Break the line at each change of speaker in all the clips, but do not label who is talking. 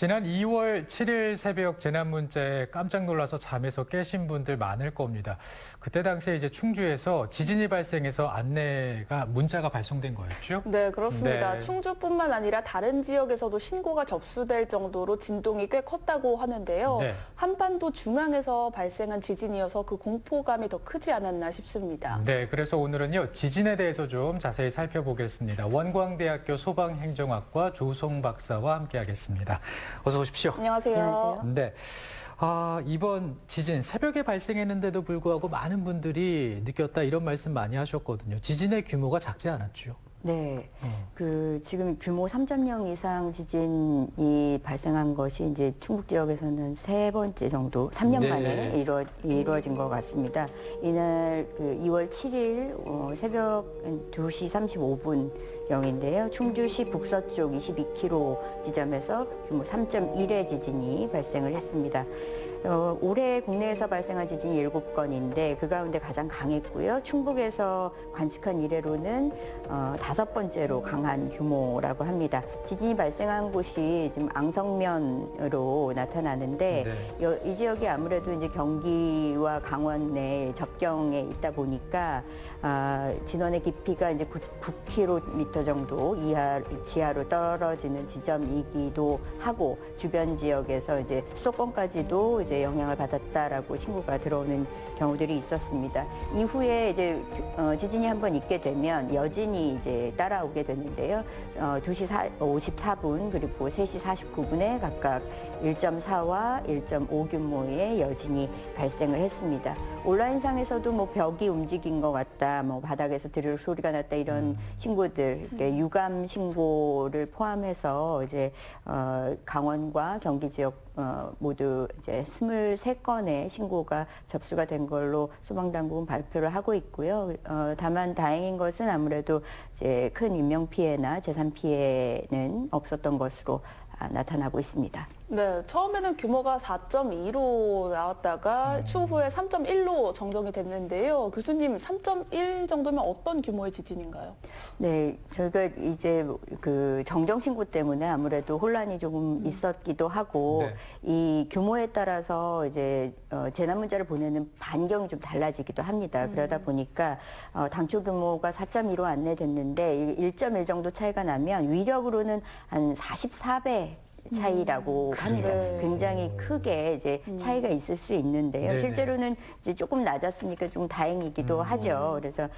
지난 2월 7일 새벽 재난 문자에 깜짝 놀라서 잠에서 깨신 분들 많을 겁니다. 그때 당시에 이제 충주에서 지진이 발생해서 문자가 발송된 거였죠?
네, 그렇습니다.
네.
충주뿐만 아니라 다른 지역에서도 신고가 접수될 정도로 진동이 꽤 컸다고 하는데요.
네.
한반도 중앙에서 발생한 지진이어서 그 공포감이 더 크지 않았나 싶습니다.
네, 그래서 오늘은요, 지진에 대해서 좀 자세히 살펴보겠습니다. 원광대학교 소방행정학과 조송 박사와 함께하겠습니다. 어서 오십시오.
안녕하세요.
안녕하세요.
네. 이번 지진 새벽에 발생했는데도 불구하고 많은 분들이 느꼈다 이런 말씀 많이 하셨거든요. 지진의 규모가 작지 않았죠.
네. 지금 규모 3.0 이상 지진이 발생한 것이 이제 충북 지역에서는 세 번째 정도, 3년
네.
만에 이루어진 것 같습니다. 이날 2월 7일 새벽 2시 35분경인데요. 충주시 북서쪽 22km 지점에서 규모 3.1의 지진이 발생을 했습니다. 올해 국내에서 발생한 지진이 7건인데 그 가운데 가장 강했고요. 충북에서 관측한 이래로는 5번째로 강한 규모라고 합니다. 지진이 발생한 곳이 지금 앙성면으로 나타나는데
네.
이 지역이 아무래도 이제 경기와 강원 내 접경에 있다 보니까 진원의 깊이가 이제 9km 정도 지하로 떨어지는 지점이기도 하고 주변 지역에서 이제 수도권까지도 이제 영향을 받았다라고 신고가 들어오는 경우들이 있었습니다. 이후에 이제 지진이 한번 있게 되면 여진이 이제 따라오게 되는데요. 2시 54분 그리고 3시 49분에 각각 1.4와 1.5 규모의 여진이 발생을 했습니다. 온라인상에서도 뭐 벽이 움직인 것 같다, 뭐 바닥에서 드르륵 소리가 났다 이런 신고들, 유감 신고를 포함해서 이제 강원과 경기 지역 모두 이제 23건의 신고가 접수가 된 걸로 소방당국은 발표를 하고 있고요. 다만 다행인 것은 아무래도 이제 큰 인명 피해나 재산 피해는 없었던 것으로 나타나고 있습니다.
네, 처음에는 규모가 4.2로 나왔다가 추후에 3.1로 정정이 됐는데요. 교수님, 3.1 정도면 어떤 규모의 지진인가요?
네, 저희가 이제 그 정정 신고 때문에 아무래도 혼란이 조금 있었기도 하고
네.
이 규모에 따라서 이제 재난 문자를 보내는 반경이 좀 달라지기도 합니다. 그러다 보니까 당초 규모가 4.2로 안내됐는데 1.1 정도 차이가 나면 위력으로는 한 44배 차이라고 합니다.
네.
굉장히 크게 이제 차이가 있을 수 있는데요.
네네.
실제로는 이제 조금 낮았으니까 좀 다행이기도 하죠. 그래서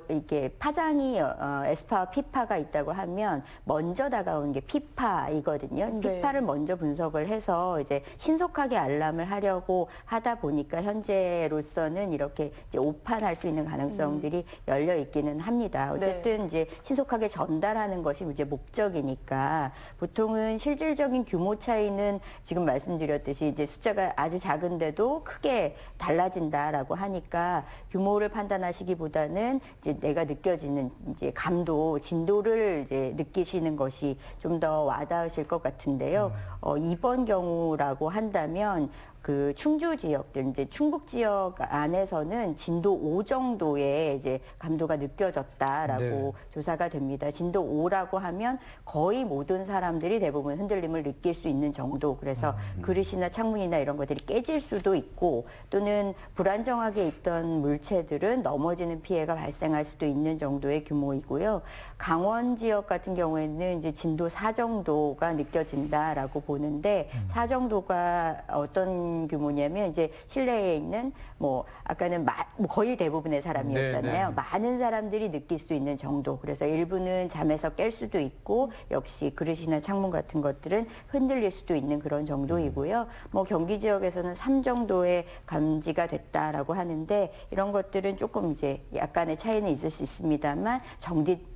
이렇게 파장이 S파와 P파가 있다고 하면 먼저 다가오는 게 P파이거든요.
네.
P파를 먼저 분석을 해서 이제 신속하게 알람을 하려고 하다 보니까 현재로서는 이렇게 이제 오판할 수 있는 가능성들이 열려 있기는 합니다. 어쨌든 이제 신속하게 전달하는 것이 이제 목적이니까 보통은 실질적인 규모 차이는 지금 말씀드렸듯이 이제 숫자가 아주 작은데도 크게 달라진다라고 하니까 규모를 판단하시기보다는 이제 내가 느껴지는 이제 감도, 진도를 이제 느끼시는 것이 좀 더 와닿으실 것 같은데요. 이번 경우라고 한다면 그 충주 지역들, 이제 충북 지역 안에서는 진도 5 정도의 이제 감도가 느껴졌다라고
네.
조사가 됩니다. 진도 5라고 하면 거의 모든 사람들이 대부분 흔들림을 느낄 수 있는 정도. 그래서 그릇이나 창문이나 이런 것들이 깨질 수도 있고 또는 불안정하게 있던 물체들은 넘어지는 피해가 발생할 수도 있는 정도의 규모이고요. 강원 지역 같은 경우에는 이제 진도 4 정도가 느껴진다라고 보는데 4 정도가 어떤 규모냐면 이제 실내에 있는 뭐 아까는 거의 대부분의 사람이었잖아요.
네.
많은 사람들이 느낄 수 있는 정도. 그래서 일부는 잠에서 깰 수도 있고 역시 그릇이나 창문 같은 것들은 흔들릴 수도 있는 그런 정도이고요. 뭐 경기 지역에서는 3 정도의 감지가 됐다라고 하는데 이런 것들은 조금 이제 약간의 차이는 있을 수 있습니다만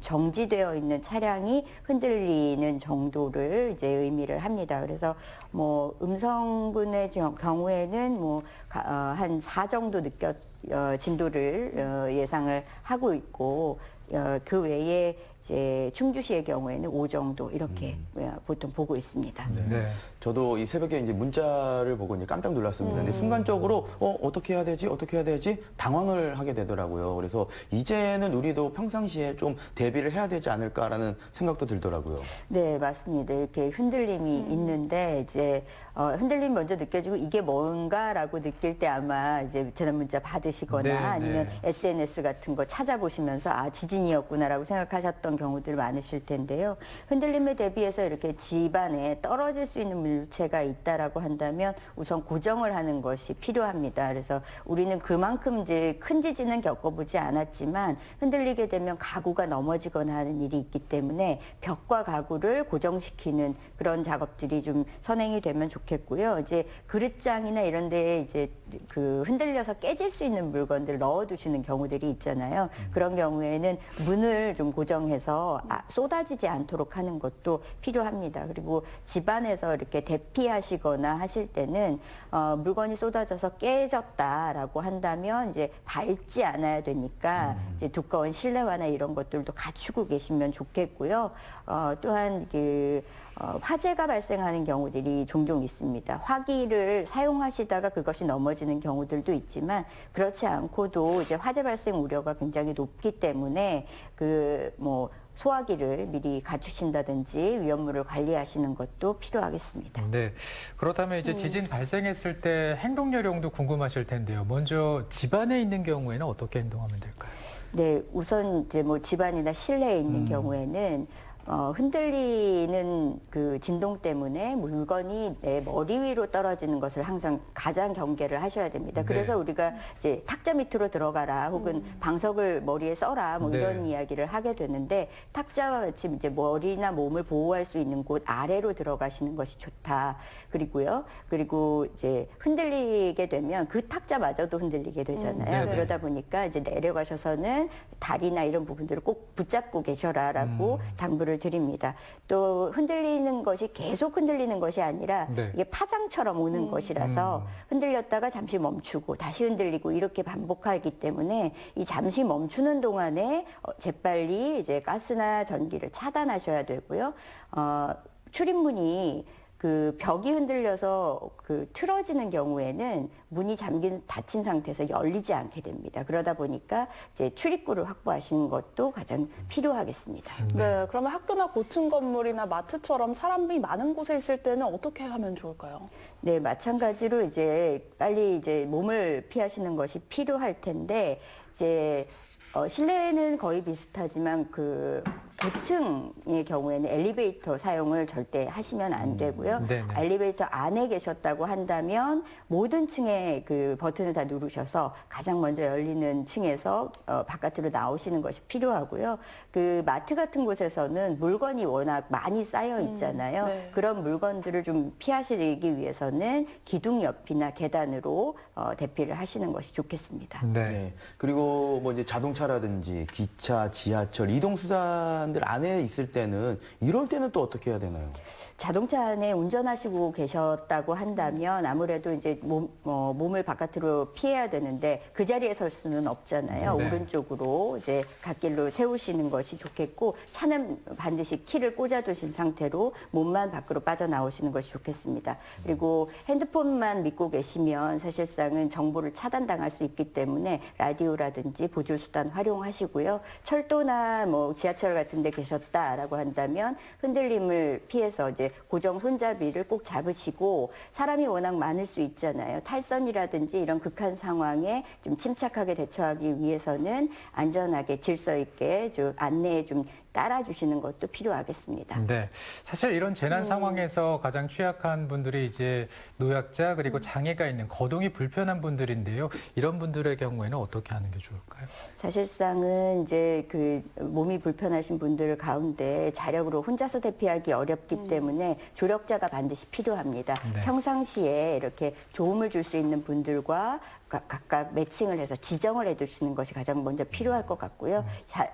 정지되어 있는 차량이 흔들리는 정도를 이제 의미를 합니다. 그래서 뭐 음성분의 경우에는 뭐 한 4 정도 진도를 예상을 하고 있고 그 외에 이제 충주시의 경우에는 5 정도 이렇게 보통 보고 있습니다.
네.
저도 이 새벽에 이제 문자를 보고 이제 깜짝 놀랐습니다. 근데 순간적으로 어떻게 해야 되지? 어떻게 해야 되지? 당황을 하게 되더라고요. 그래서 이제는 우리도 평상시에 좀 대비를 해야 되지 않을까라는 생각도 들더라고요.
네, 맞습니다. 이렇게 흔들림이 있는데 이제 흔들림 먼저 느껴지고 이게 뭔가라고 느낄 때 아마 이제 재난 문자 받으시거나
네,
아니면
네.
SNS 같은 거 찾아보시면서 아, 지진이었구나라고 생각하셨던 경우들 많으실 텐데요. 흔들림에 대비해서 이렇게 집안에 떨어질 수 있는 물체가 있다라고 한다면 우선 고정을 하는 것이 필요합니다. 그래서 우리는 그만큼 이제 큰 지진은 겪어보지 않았지만 흔들리게 되면 가구가 넘어지거나 하는 일이 있기 때문에 벽과 가구를 고정시키는 그런 작업들이 좀 선행이 되면 좋겠고요. 이제 그릇장이나 이런 데에 이제 그 흔들려서 깨질 수 있는 물건들을 넣어두시는 경우들이 있잖아요. 그런 경우에는 문을 좀 고정해서 쏟아지지 않도록 하는 것도 필요합니다. 그리고 집안에서 이렇게 대피하시거나 하실 때는 물건이 쏟아져서 깨졌다라고 한다면 이제 밟지 않아야 되니까 이제 두꺼운 실내화나 이런 것들도 갖추고 계시면 좋겠고요. 또한 화재가 발생하는 경우들이 종종 있습니다. 화기를 사용하시다가 그것이 넘어지는 경우들도 있지만 그렇지 않고도 이제 화재 발생 우려가 굉장히 높기 때문에 소화기를 미리 갖추신다든지 위험물을 관리하시는 것도 필요하겠습니다.
네. 그렇다면 이제 지진 발생했을 때 행동 요령도 궁금하실 텐데요. 먼저 집안에 있는 경우에는 어떻게 행동하면 될까요?
네, 우선 이제 집안이나 실내에 있는 경우에는 흔들리는 그 진동 때문에 물건이 내 머리 위로 떨어지는 것을 항상 가장 경계를 하셔야 됩니다.
네.
그래서 우리가 이제 탁자 밑으로 들어가라 혹은 방석을 머리에 써라
네.
이런 이야기를 하게 되는데 탁자와 같이 이제 머리나 몸을 보호할 수 있는 곳 아래로 들어가시는 것이 좋다. 그리고 이제 흔들리게 되면 그 탁자마저도 흔들리게 되잖아요.
네네.
그러다 보니까 이제 내려가셔서는 다리나 이런 부분들을 꼭 붙잡고 계셔라라고 당부를 드립니다. 또 흔들리는 것이 계속 흔들리는 것이 아니라
네.
이게 파장처럼 오는 것이라서 흔들렸다가 잠시 멈추고 다시 흔들리고 이렇게 반복하기 때문에 이 잠시 멈추는 동안에 재빨리 이제 가스나 전기를 차단하셔야 되고요. 출입문이 그 벽이 흔들려서 틀어지는 경우에는 문이 닫힌 상태에서 열리지 않게 됩니다. 그러다 보니까 이제 출입구를 확보하시는 것도 가장 필요하겠습니다.
네, 그러면 학교나 고층 건물이나 마트처럼 사람이 많은 곳에 있을 때는 어떻게 하면 좋을까요?
네, 마찬가지로 이제 빨리 이제 몸을 피하시는 것이 필요할 텐데 이제 실내는 거의 비슷하지만 고층의 경우에는 엘리베이터 사용을 절대 하시면 안 되고요.
네네.
엘리베이터 안에 계셨다고 한다면 모든 층에 그 버튼을 다 누르셔서 가장 먼저 열리는 층에서 바깥으로 나오시는 것이 필요하고요. 그 마트 같은 곳에서는 물건이 워낙 많이 쌓여 있잖아요.
네.
그런 물건들을 좀 피하시기 위해서는 기둥 옆이나 계단으로 대피를 하시는 것이 좋겠습니다.
네.
네. 그리고 이제 자동차라든지 기차, 지하철, 이동수단들 안에 있을 때는 이럴 때는 또 어떻게 해야 되나요?
자동차 안에 운전하시고 계셨다고 한다면 아무래도 이제 몸을 바깥으로 피해야 되는데 그 자리에 설 수는 없잖아요.
네.
오른쪽으로 이제 갓길로 세우시는 것이 좋겠고 차는 반드시 키를 꽂아두신 상태로 몸만 밖으로 빠져나오시는 것이 좋겠습니다. 그리고 핸드폰만 믿고 계시면 사실상은 정보를 차단당할 수 있기 때문에 라디오라든지 보조수단 활용하시고요. 철도나 지하철 같은 데 계셨다라고 한다면 흔들림을 피해서 이제 고정 손잡이를 꼭 잡으시고 사람이 워낙 많을 수 있잖아요. 탈선이라든지 이런 극한 상황에 좀 침착하게 대처하기 위해서는 안전하게 질서 있게 좀 안내에 좀 따라주시는 것도 필요하겠습니다.
네. 사실 이런 재난 상황에서 가장 취약한 분들이 이제 노약자 그리고 장애가 있는 거동이 불편한 분들인데요. 이런 분들의 경우에는 어떻게 하는 게 좋을까요?
사실상은 이제 몸이 불편하신 분들 가운데 자력으로 혼자서 대피하기 어렵기 때문에 조력자가 반드시 필요합니다.
네.
평상시에 이렇게 도움을 줄 수 있는 분들과 각각 매칭을 해서 지정을 해두시는 것이 가장 먼저 필요할 것 같고요.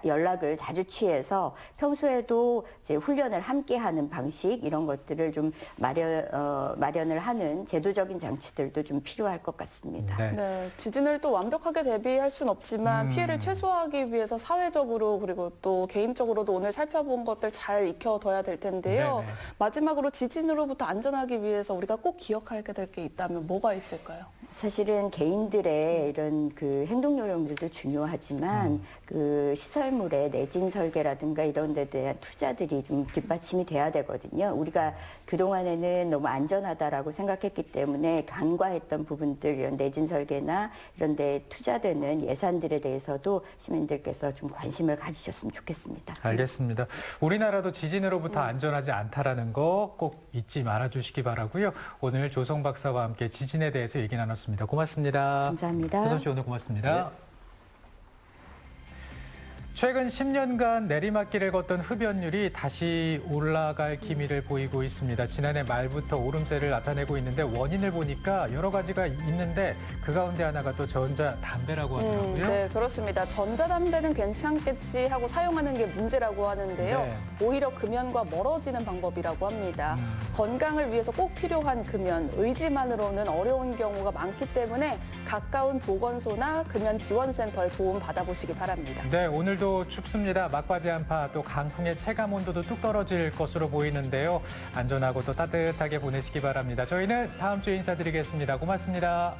연락을 자주 취해서 평소에도 이제 훈련을 함께하는 방식 이런 것들을 좀 마련을 하는 제도적인 장치들도 좀 필요할 것 같습니다.
네.
네, 지진을 또 완벽하게 대비할 수는 없지만 피해를 최소화하기 위해서 사회적으로 그리고 또 개인적으로도 오늘 살펴본 것들 잘 익혀둬야 될 텐데요.
네네.
마지막으로 지진으로부터 안전하기 위해서 우리가 꼭 기억해야 될 게 있다면 뭐가 있을까요?
사실은 개인들의 이런 그 행동 요령들도 중요하지만 그 시설물의 내진 설계라든가 이런 데 대한 투자들이 좀 뒷받침이 돼야 되거든요. 우리가 그동안에는 너무 안전하다라고 생각했기 때문에 간과했던 부분들 이런 내진 설계나 이런 데 투자되는 예산들에 대해서도 시민들께서 좀 관심을 가지셨으면 좋겠습니다.
알겠습니다. 우리나라도 지진으로부터 안전하지 않다라는 거 꼭 잊지 말아주시기 바라고요. 오늘 조성 박사와 함께 지진에 대해서 얘기 나눴습니다. 고맙습니다.
감사합니다.
조선 씨 오늘 고맙습니다. 최근 10년간 내리막길을 걷던 흡연율이 다시 올라갈 기미를 보이고 있습니다. 지난해 말부터 오름세를 나타내고 있는데 원인을 보니까 여러 가지가 있는데 그 가운데 하나가 또 전자담배라고 하더라고요.
네, 그렇습니다. 전자담배는 괜찮겠지 하고 사용하는 게 문제라고 하는데요.
네.
오히려 금연과 멀어지는 방법이라고 합니다. 건강을 위해서 꼭 필요한 금연, 의지만으로는 어려운 경우가 많기 때문에 가까운 보건소나 금연 지원센터에 도움 받아보시기 바랍니다.
네, 오늘도 춥습니다. 막바지 한파 또 강풍의 체감 온도도 뚝 떨어질 것으로 보이는데요. 안전하고 또 따뜻하게 보내시기 바랍니다. 저희는 다음 주에 인사드리겠습니다. 고맙습니다.